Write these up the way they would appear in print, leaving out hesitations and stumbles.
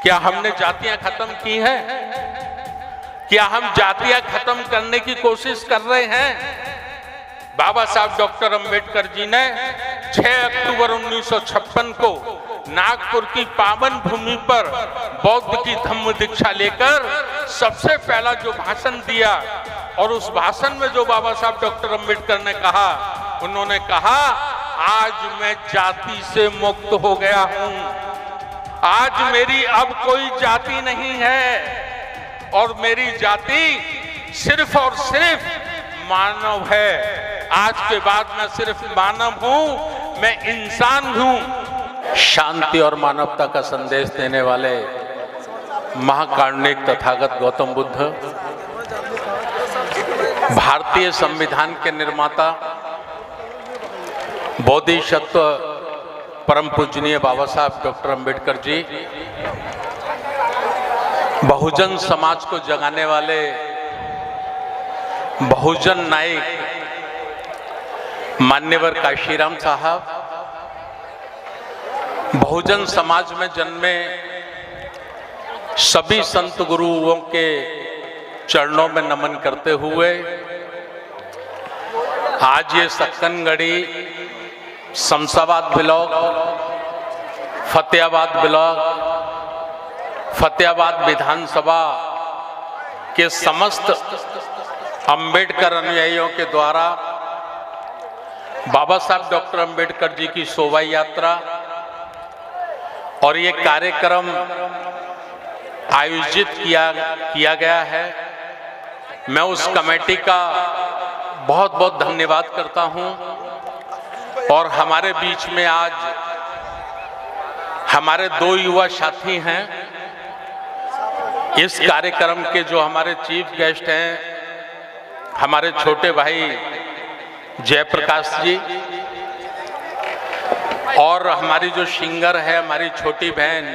क्या हमने जातियां खत्म की हैं? क्या हम जातियां खत्म करने की कोशिश कर रहे हैं? बाबा साहब डॉक्टर अंबेडकर जी ने 6 अक्टूबर 1956 को नागपुर की पावन भूमि पर बौद्ध की धम्म दीक्षा लेकर सबसे पहला जो भाषण दिया, और उस भाषण में जो बाबा साहब डॉक्टर अंबेडकर ने कहा, उन्होंने कहा, आज मैं जाति से मुक्त हो गया हूं, आज मेरी अब कोई जाति नहीं है और मेरी जाति सिर्फ और सिर्फ मानव है। आज के बाद मैं सिर्फ मानव हूं, मैं इंसान हूं। शांति और मानवता का संदेश देने वाले महाकारुणिक तथागत गौतम बुद्ध, भारतीय संविधान के निर्माता, बोधिसत्व परम पूजनीय बाबा साहब डॉक्टर अंबेडकर जी, बहुजन समाज को जगाने वाले बहुजन नायक मान्यवर काशीराम साहब, बहुजन समाज में जन्मे सभी संत गुरुओं के चरणों में नमन करते हुए आज ये सक्कनगढ़ी, शमशाबाद ब्लॉक, फतेहाबाद ब्लॉक, फतेहाबाद विधानसभा के समस्त अंबेडकर अनुयायियों के द्वारा बाबा साहब डॉक्टर अंबेडकर जी की शोभा यात्रा और ये कार्यक्रम आयोजित किया गया है। मैं उस कमेटी का बहुत बहुत धन्यवाद करता हूं। और हमारे बीच में आज हमारे 2 युवा साथी हैं। इस कार्यक्रम के जो हमारे चीफ गेस्ट हैं, हमारे छोटे भाई जयप्रकाश जी, और हमारी जो सिंगर है हमारी छोटी बहन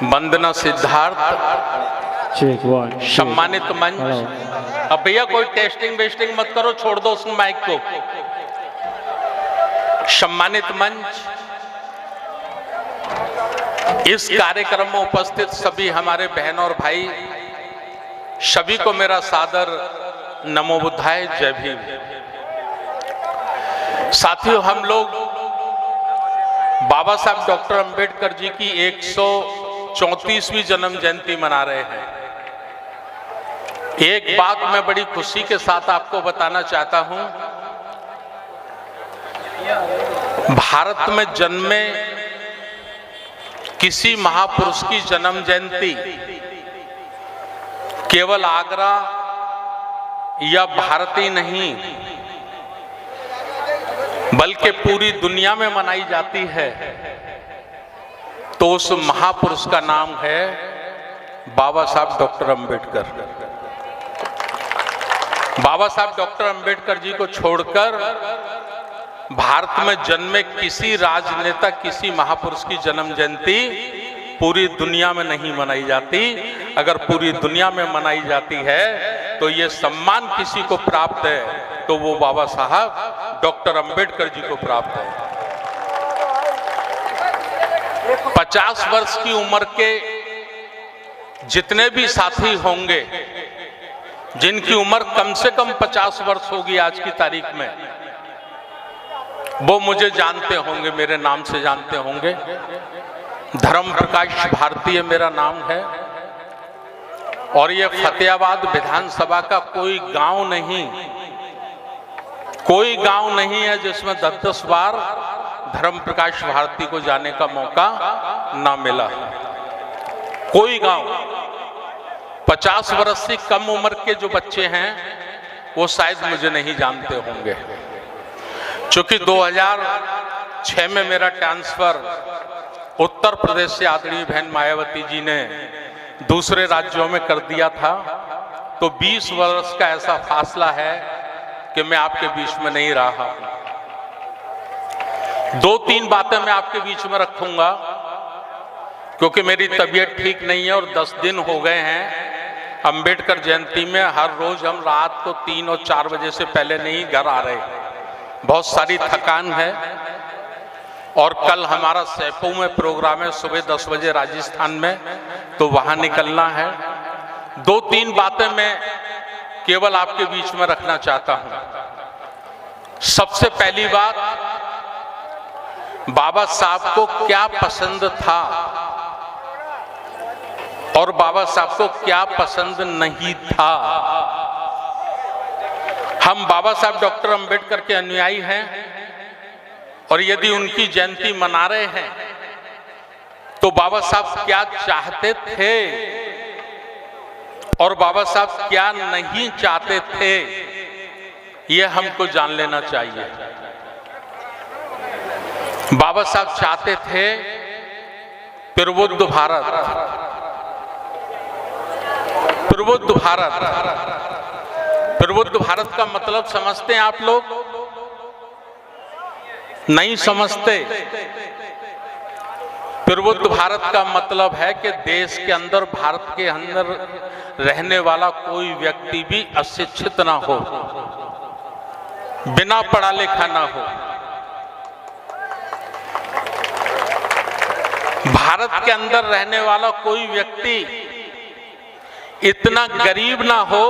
वंदना सिद्धार्थ। सम्मानित मंच, अब भैया कोई टेस्टिंग वेस्टिंग मत करो, छोड़ दो उस माइक को। सम्मानित मंच, इस कार्यक्रम में उपस्थित सभी हमारे बहन और भाई, सभी को मेरा सादर नमो बुद्धाय, जय भीम। साथियों, हम लोग बाबा साहब डॉक्टर अंबेडकर जी की 134वीं जन्म जयंती मना रहे हैं। एक बात मैं बड़ी खुशी के साथ आपको बताना चाहता हूं, भारत में जन्मे किसी महापुरुष की जन्म जयंती केवल आगरा या भारत ही नहीं बल्कि पूरी दुनिया में मनाई जाती है, तो उस महापुरुष का नाम है बाबा साहब डॉक्टर अंबेडकर। बाबा साहब डॉक्टर अंबेडकर जी को छोड़कर भारत में जन्मे किसी राजनेता, किसी महापुरुष की जन्म जयंती पूरी दुनिया में नहीं मनाई जाती। अगर पूरी दुनिया में मनाई जाती है तो ये सम्मान किसी को प्राप्त है तो वो बाबा साहब डॉक्टर अंबेडकर जी को प्राप्त है। 50 वर्ष की उम्र के जितने भी साथी होंगे, जिनकी उम्र कम से कम 50 वर्ष होगी आज की तारीख में, वो मुझे जानते होंगे, मेरे नाम से जानते होंगे। धर्म प्रकाश भारतीय मेरा नाम है और ये फतेहाबाद विधानसभा का कोई गांव नहीं है जिसमें 10-10 बार धर्म प्रकाश भारती को जाने का मौका ना मिला। कोई गांव, 50 वर्ष से कम उम्र के जो बच्चे हैं वो शायद मुझे नहीं जानते होंगे, क्योंकि 2006 में मेरा ट्रांसफर उत्तर प्रदेश से आदरणीय बहन मायावती जी ने दूसरे राज्यों में कर दिया था। तो 20 वर्ष का ऐसा फासला है कि मैं आपके बीच में नहीं रहा। 2-3 बातें मैं आपके बीच में रखूंगा क्योंकि मेरी तबीयत ठीक नहीं है और 10 दिन हो गए हैं अंबेडकर जयंती में। हर रोज हम रात को 3 और 4 बजे से पहले नहीं घर आ रहे, बहुत सारी थकान है और कल हमारा सैफू में प्रोग्राम है सुबह 10 बजे राजस्थान में, तो वहां निकलना है। 2-3 बातें मैं केवल आपके बीच में रखना चाहता हूं। सबसे पहली बात, बाबा साहब को क्या पसंद था और बाबा साहब को क्या पसंद नहीं था। हम बाबा साहब डॉक्टर अंबेडकर के अनुयायी हैं और यदि उनकी जयंती मना रहे हैं तो बाबा साहब क्या चाहते थे और बाबा साहब क्या नहीं चाहते थे, यह हमको जान लेना चाहिए। बाबा साहब चाहते थे प्रबुद्ध भारत। प्रबुद्ध भारत, प्रबुद्ध भारत का मतलब समझते हैं आप लोग? नहीं समझते। प्रबुद्ध भारत का मतलब है कि देश के अंदर, भारत के अंदर रहने वाला कोई व्यक्ति भी अशिक्षित ना हो, बिना पढ़ा लिखा ना हो। भारत के अंदर रहने वाला कोई व्यक्ति इतना गरीब ना हो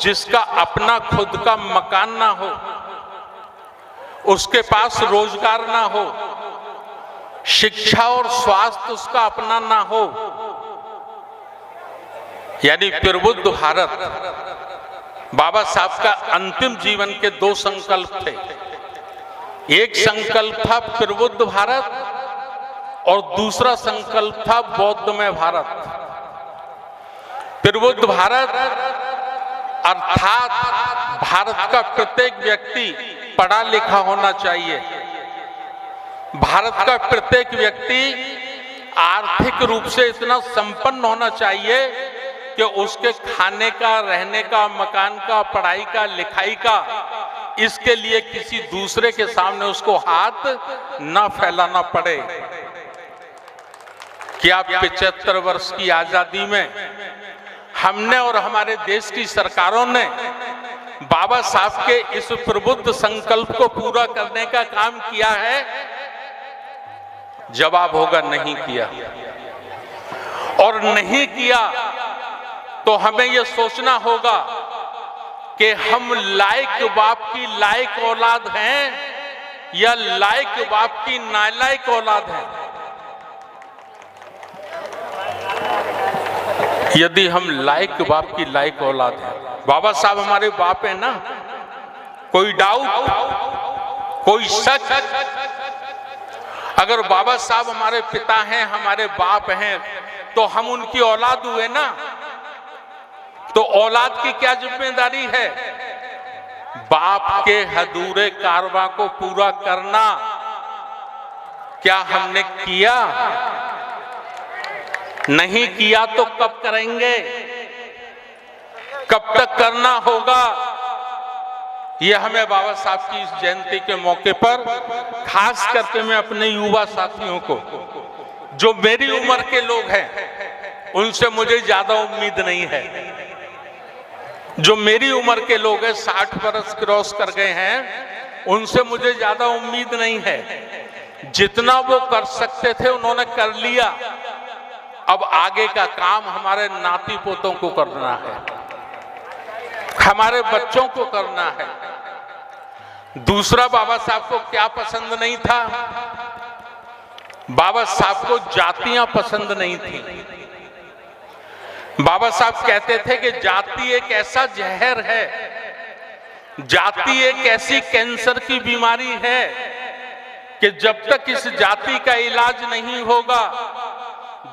जिसका अपना खुद का मकान ना हो, उसके पास रोजगार ना हो, शिक्षा और स्वास्थ्य उसका अपना ना हो। यानी प्रबुद्ध भारत, बाबा साहब का अंतिम जीवन के 2 संकल्प थे। एक संकल्प था प्रबुद्ध भारत और दूसरा संकल्प था बौद्धमय भारत। प्रबुद्ध भारत अर्थात भारत का प्रत्येक व्यक्ति पढ़ा लिखा होना चाहिए। भारत का प्रत्येक व्यक्ति आर्थिक रूप से इतना संपन्न होना चाहिए कि उसके खाने का, रहने का, मकान का, पढ़ाई का, लिखाई का, इसके लिए किसी दूसरे के सामने उसको हाथ न फैलाना पड़े। क्या 75 वर्ष की आजादी में हमने और हमारे देश की सरकारों ने बाबा साहब के इस प्रबुद्ध संकल्प को पूरा करने का काम किया है? जवाब होगा नहीं किया। और नहीं किया तो हमें यह सोचना होगा कि हम लायक बाप की लायक औलाद हैं या लायक बाप की नालायक औलाद हैं। यदि हम लायक बाप की लायक औलाद हैं, बाबा साहब हमारे बाप हैं ना, कोई डाउट, कोई शक? अगर बाबा साहब हमारे पिता हैं, हमारे बाप हैं, तो हम उनकी औलाद हुए ना। तो औलाद की क्या जिम्मेदारी है? बाप के अधूरे कारवां को पूरा करना। क्या हमने किया? नहीं किया तो कब करेंगे? कब तक करना होगा? यह हमें बाबा साहब की इस जयंती के मौके पर खास करके मैं अपने युवा साथियों को, जो मेरी उम्र के लोग हैं, उनसे मुझे ज्यादा उम्मीद नहीं है। जो मेरी उम्र के लोग हैं, 60 वर्ष क्रॉस कर गए हैं, उनसे मुझे ज्यादा उम्मीद नहीं है। जितना वो कर सकते थे उन्होंने कर लिया। अब आगे का काम हमारे नाती पोतों को करना है, हमारे बच्चों को करना है। दूसरा, बाबा साहब को क्या पसंद नहीं था? बाबा साहब को जातियां पसंद नहीं थी। बाबा साहब कहते थे कि जाति एक ऐसा जहर है, जाति एक ऐसी कैंसर की बीमारी है कि जब तक इस जाति का इलाज नहीं होगा,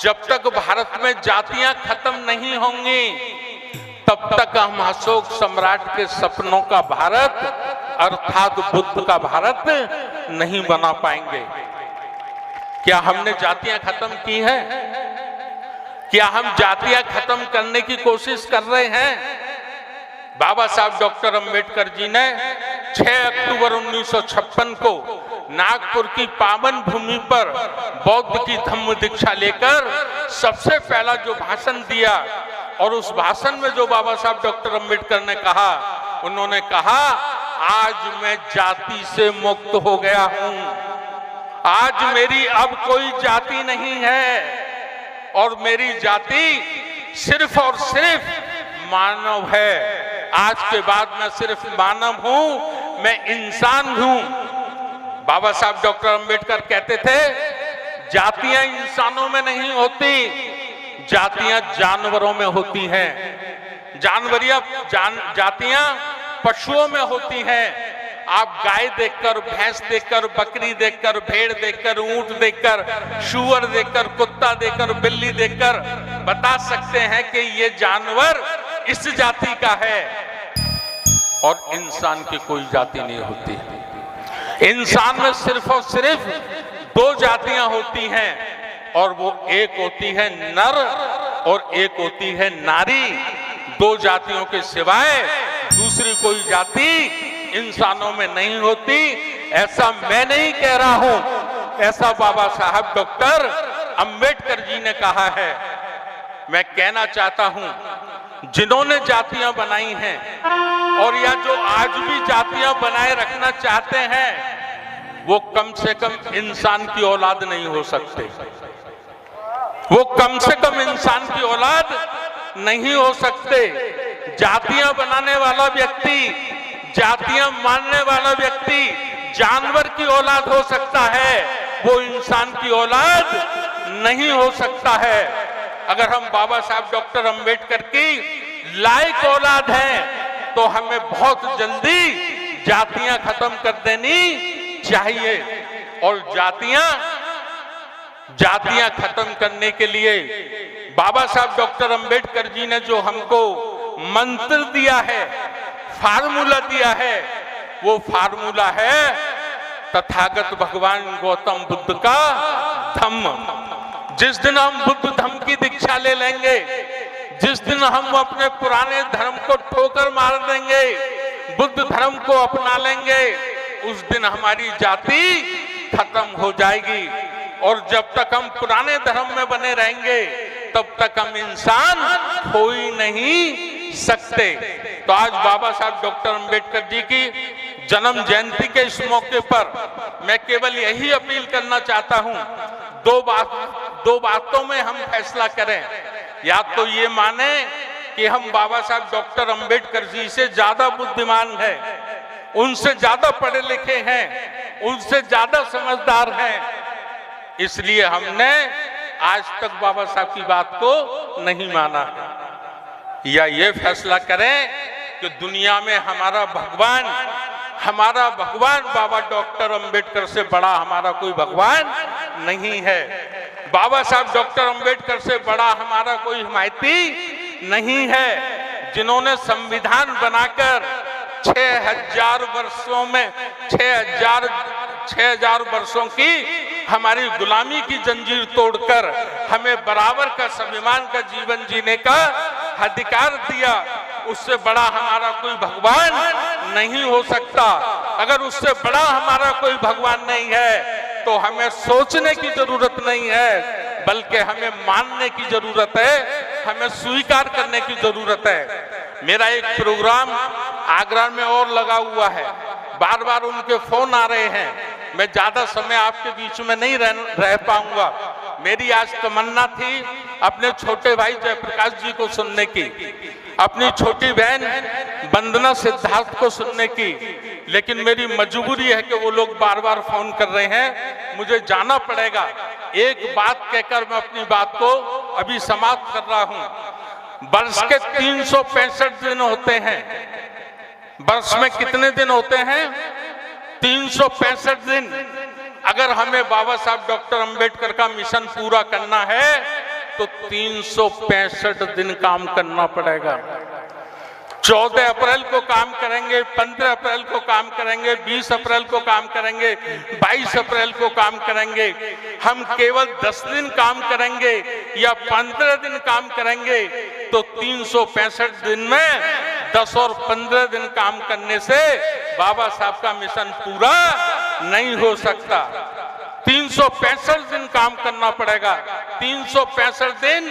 जब तक भारत में जातियां खत्म नहीं होंगी, तब तक हम अशोक सम्राट के सपनों का भारत अर्थात बुद्ध का भारत नहीं बना पाएंगे। क्या हमने जातियां खत्म की हैं? क्या हम जातियां खत्म करने की कोशिश कर रहे हैं? बाबा साहब डॉक्टर अंबेडकर जी ने 6 अक्टूबर 1956 को नागपुर की पावन भूमि पर बौद्ध की धम्म दीक्षा लेकर सबसे पहला जो भाषण दिया, और उस भाषण में जो बाबा साहब डॉक्टर अंबेडकर ने कहा, उन्होंने कहा, आज मैं जाति से मुक्त हो गया हूं, आज मेरी अब कोई जाति नहीं है और मेरी जाति सिर्फ और सिर्फ मानव है। आज के बाद मैं सिर्फ मानव हूं, मैं इंसान हूं। बाबा साहब डॉक्टर अंबेडकर कहते थे, जातियां इंसानों में नहीं होती, जातियां जानवरों में होती हैं। जातियां पशुओं में होती हैं। आप गाय देखकर, भैंस देखकर, बकरी देखकर, भेड़ देखकर, ऊंट देखकर, सूअर देखकर, कुत्ता देखकर, बिल्ली देखकर बता सकते हैं कि ये जानवर इस जाति का है। और इंसान की कोई जाति नहीं होती। इंसान में सिर्फ और सिर्फ दो जातियां होती हैं, और वो एक होती है नर और एक होती है नारी। दो जातियों के सिवाय दूसरी कोई जाति इंसानों में नहीं होती। ऐसा मैं नहीं कह रहा हूं, ऐसा बाबा साहब डॉक्टर अंबेडकर जी ने कहा है। मैं कहना चाहता हूं, जिन्होंने जातियां बनाई हैं और या जो आज भी जातियां बनाए रखना चाहते हैं, वो कम से कम इंसान की औलाद नहीं हो सकते। वो कम से कम इंसान की औलाद नहीं हो सकते। जातियां बनाने वाला व्यक्ति, जातियां मानने वाला व्यक्ति जानवर की औलाद हो सकता है, वो इंसान की औलाद नहीं हो सकता है। अगर हम बाबा साहब डॉक्टर अंबेडकर की लायक औलाद हैं, तो हमें बहुत जल्दी जातियां खत्म कर देनी चाहिए। और जातियां खत्म करने के लिए बाबा साहब डॉक्टर अंबेडकर जी ने जो हमको मंत्र दिया है, फार्मूला दिया है, वो फार्मूला है तथागत भगवान गौतम बुद्ध का धम्म। जिस दिन हम बुद्ध धम्म की दीक्षा ले लेंगे, जिस दिन हम अपने पुराने धर्म को ठोकर मार देंगे, बुद्ध धर्म को अपना लेंगे, उस दिन हमारी जाति खत्म हो जाएगी। और जब तक हम पुराने धर्म में बने रहेंगे, तब तक हम इंसान हो ही नहीं सकते। तो आज बाबा साहब डॉक्टर अंबेडकर जी की जन्म जयंती के इस मौके पर मैं केवल यही अपील करना चाहता हूं, दो बातों में हम फैसला करें। या तो ये माने कि हम बाबा साहब डॉक्टर अंबेडकर जी से ज्यादा बुद्धिमान हैं, उनसे ज्यादा पढ़े लिखे हैं, उनसे ज्यादा समझदार हैं, इसलिए हमने आज तक बाबा साहब की बात को नहीं माना। या ये फैसला करें कि दुनिया में हमारा भगवान बाबा डॉक्टर अंबेडकर से बड़ा हमारा कोई भगवान नहीं है। बाबा साहब डॉक्टर अंबेडकर से बड़ा हमारा कोई हिमायती नहीं है, जिन्होंने संविधान बनाकर 6000 वर्षों में 6000 वर्षों की हमारी गुलामी की जंजीर तोड़कर हमें बराबर का स्वाभिमान का जीवन जीने का अधिकार दिया। उससे बड़ा हमारा कोई भगवान नहीं हो सकता। अगर उससे बड़ा हमारा कोई भगवान नहीं है, तो हमें सोचने की जरूरत नहीं है, बल्कि हमें मानने की जरूरत है, हमें स्वीकार करने की जरूरत है। मेरा एक प्रोग्राम आगरा में और लगा हुआ है, बार बार उनके फोन आ रहे हैं, मैं ज्यादा समय आपके बीच में नहीं रह पाऊंगा। मेरी आज तमन्ना थी अपने छोटे भाई जयप्रकाश जी को सुनने की, अपनी छोटी बहन वंदना सिद्धार्थ को सुनने की, लेकिन मेरी मजबूरी है कि वो लोग बार बार फोन कर रहे हैं, मुझे जाना पड़ेगा। एक बात कहकर मैं अपनी बात को अभी समाप्त कर रहा हूं। वर्ष के 365 दिन होते हैं। वर्ष में कितने दिन होते हैं? 365 दिन। अगर हमें बाबा साहब डॉक्टर अंबेडकर का मिशन पूरा करना है, तो 365 दिन काम करना पड़ेगा। 14 अप्रैल को काम करेंगे, 15 अप्रैल को काम करेंगे, 20 अप्रैल को काम करेंगे, 22 अप्रैल को काम करेंगे। हम केवल 10 दिन काम करेंगे या 15 दिन काम करेंगे, तो 365 दिन में 10 और 15 दिन काम करने से बाबा साहब का मिशन पूरा नहीं हो सकता। 365 दिन काम करना पड़ेगा। 365 दिन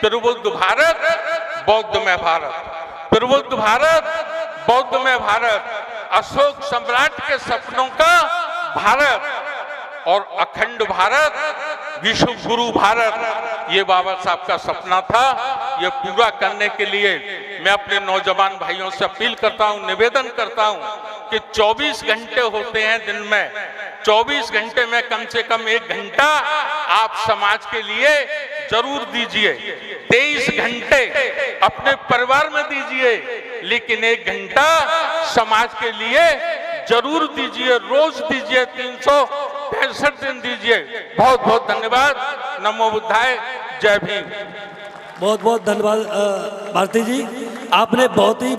प्रबुद्ध भारत, बौद्धमय भारत, प्रबुद्ध भारत, बौद्धमय भारत, अशोक सम्राट के सपनों का भारत। और अखंड भारत, विश्व गुरु भारत, ये बाबा साहब का सपना था। ये पूरा करने के लिए मैं अपने नौजवान भाइयों से अपील करता हूं, निवेदन करता हूं कि 24 घंटे होते हैं दिन में, 24 घंटे में कम से कम 1 घंटा आप समाज के लिए जरूर दीजिए। 23 घंटे अपने परिवार में दीजिए, लेकिन 1 घंटा समाज के लिए जरूर दीजिए, रोज दीजिए, 365 दिन दीजिए। बहुत बहुत धन्यवाद। नमो बुद्धाय, जय भीम। बहुत बहुत धन्यवाद भारती जी, आपने बहुत ही